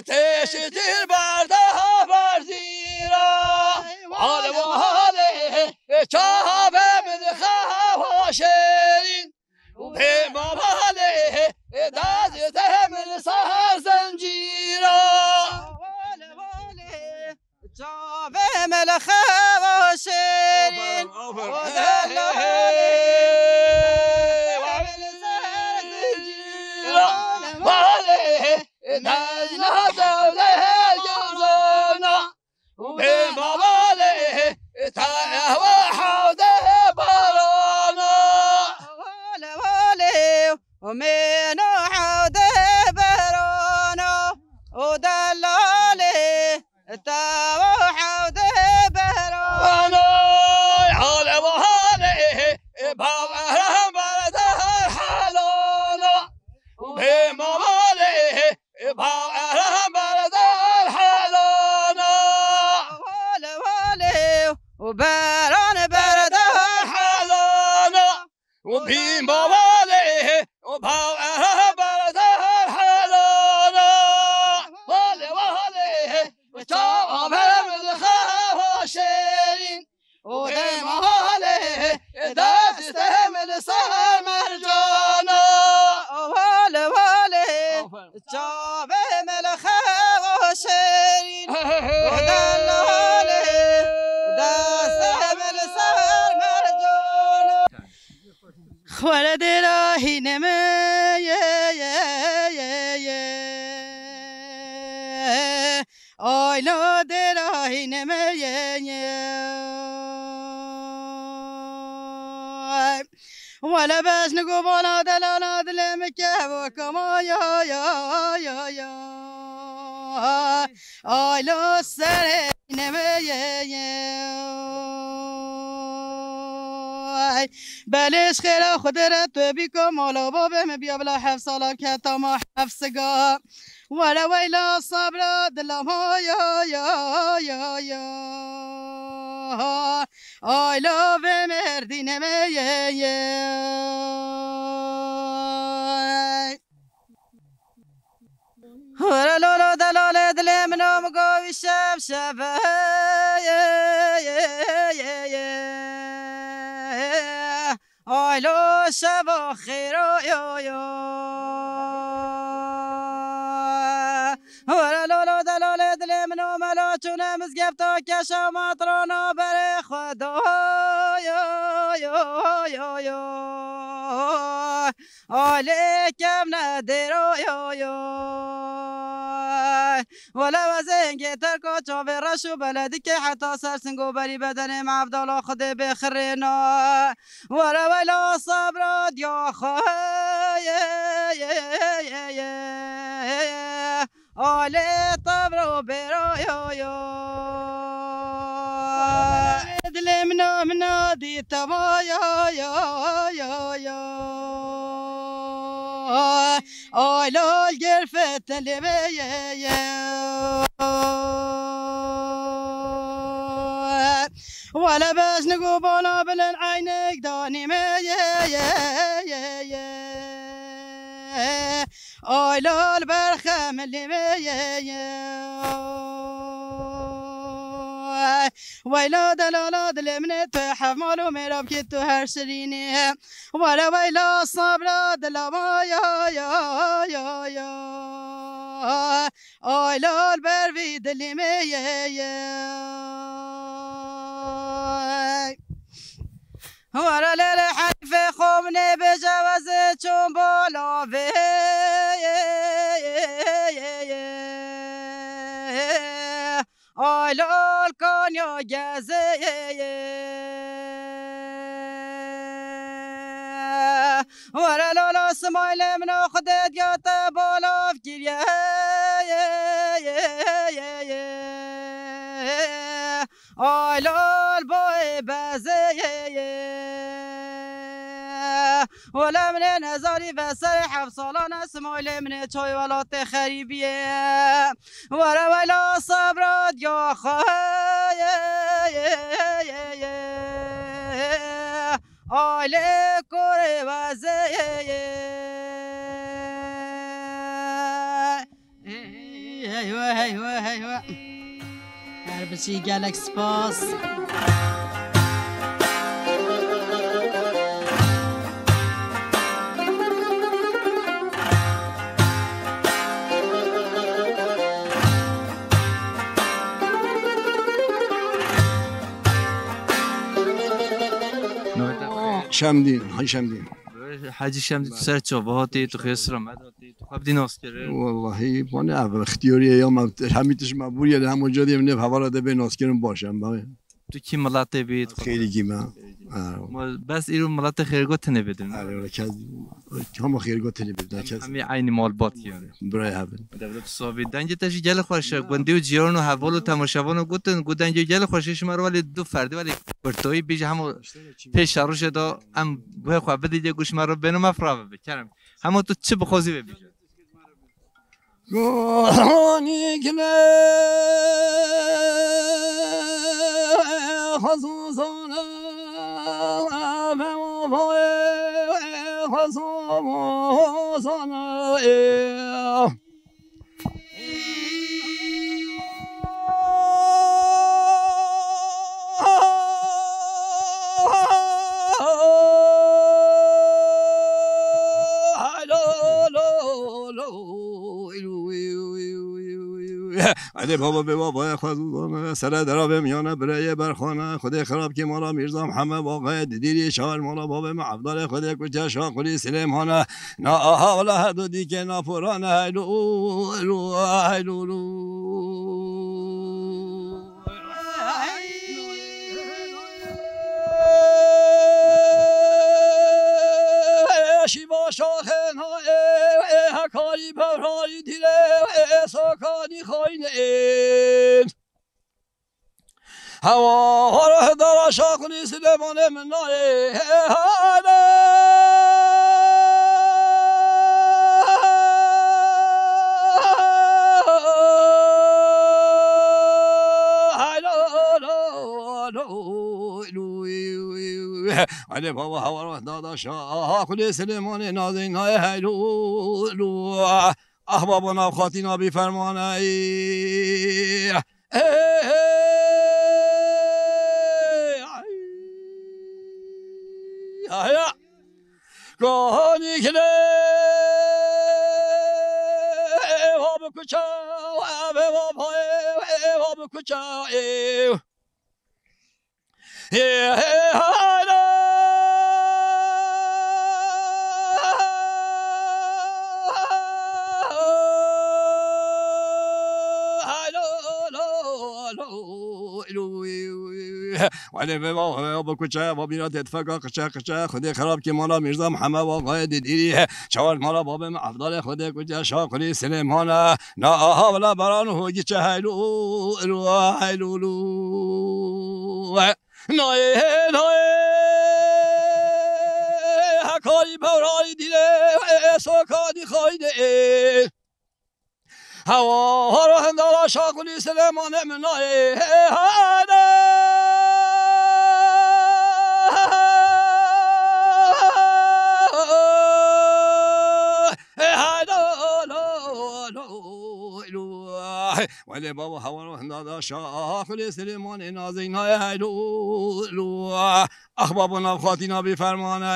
تشتیر بردها بردیرا حال و حاله چاه من خواه شیرین به مواله دست من سهر زنجیرا چاه من خواه شیرین ومن عود برانا ودلالي تاو عود برانا حال وحاله بابا برده حلانا بمواله بابا برده حلانا والي وبران برده حلانا وبمواله وبابا برده حلانا واله واله وشاف من خواشين ودمواله دست من سهر مرجانا والي شاف ملخ وشيرين ودلالي دست ملسهر مرجانا خولد راهي نمي آیلا دراهی نمیه ولا باش نقو بانا دلانا دلم كهو كما يا آیلا سر نمیه بلش خیلی خود را تو بیکم مالا بابم بیا بلا 7 سالا که تا ما 7 سگا ولا ويلا صبر دلم يا I love merdine me هر لولا دلال دلم نام قوي شب شب I love شب خير يا هر لولا دلال دلم نام لا چون مزگفتا کشا مطرانا بر خدا یا علیکم ندرو یا ولا وزنگ ترکا چاوه رشو بلدی که حتی سرسنگو بری بدن عبدالله خود بخرنا ولا ولا صبرات یا خواه آله طبرو برو یا دلم نام نادی تما یا آلا الجرفت اللي ولا باش نقوبونا بلن عينك داني ما آلا البرخم اللي ويلا دلالا دلمنت حمالو ميراب كتو هر شريني ولا ويلا صبرا دلاما يا آيلا البروي دلمي ورا للحيف خومني بجواز چون بالا آیلال کانیا گزه ورا لالا سمایل من خودت یا بالاف گیریه آیلال بای بزه ولا من نزاری و سر 7 سالان اسمایل من چای ولات خریبیه ورا ولا صبرات یا خواه آله کره وزه هيوا هربشي قالك سباس شمدين هاي شمدين حاجی شمدی تو سر چوباتی تو خسرم مداتی تو خب دیناس کرد والله وانا اول اختیاریه یا ما همیتش مبوریه ده همونجا دیم نه حوالا ده به ناسکرم باشم تو کی ملت بید خیلی گیمه بس ایرو ملت خیرگاه تنه بدون آره کس هم خیرگاه تنه بدون کس همین عین مال باتی یعنی برای هبن دولت صابی دنج تاجی جل خوش گندی و جیران و حوال و تماشاوان و گودن جل خوشش مرا ولی دو فردی ولی برتوی بیج همو پیش روش دا ام به خو بدی گوش مرا بنو مفرا بکرم همو تو چه بخوازی ببیج گانی کله خصوصاً علی بابا به بابا خودم سر درا به میانه برای برخانه خود خراب که مالا میرزام همه واقع دیدی شال مالا بابا معبدال خود کوچه شاقلی سلیمانه نا آها ولا هدو دی که نا پرانه هیلو شیوا شاخه نا هکاری برای دیله ساکانی خاینه این هوا ها را دارا شاخلی سلیمانه من نایه علی بابا هوا را دادا شاخلی سلیمانه نازین های هیلو احباب و نافخاتی نابی فرمانه گاهانی کله واب کچا واب کچا ولی به ما با کوچه و بینات اتفاقا قشه خودی خراب که مالا میرزام همه واقع دیدیه چوال مالا بابا افضل خودی کوچه شاقلی سلیمانه نا آها ولا بران هوگی چه هیلو نای هکاری برای دیده ساکانی خایده هوا ها را هندارا شاقلی سلیمانه من نای ولی بابا هوا را هندارا شاقلی سلیمانه نازین های هیلو اخباب و نافخاتی نابی فرمانه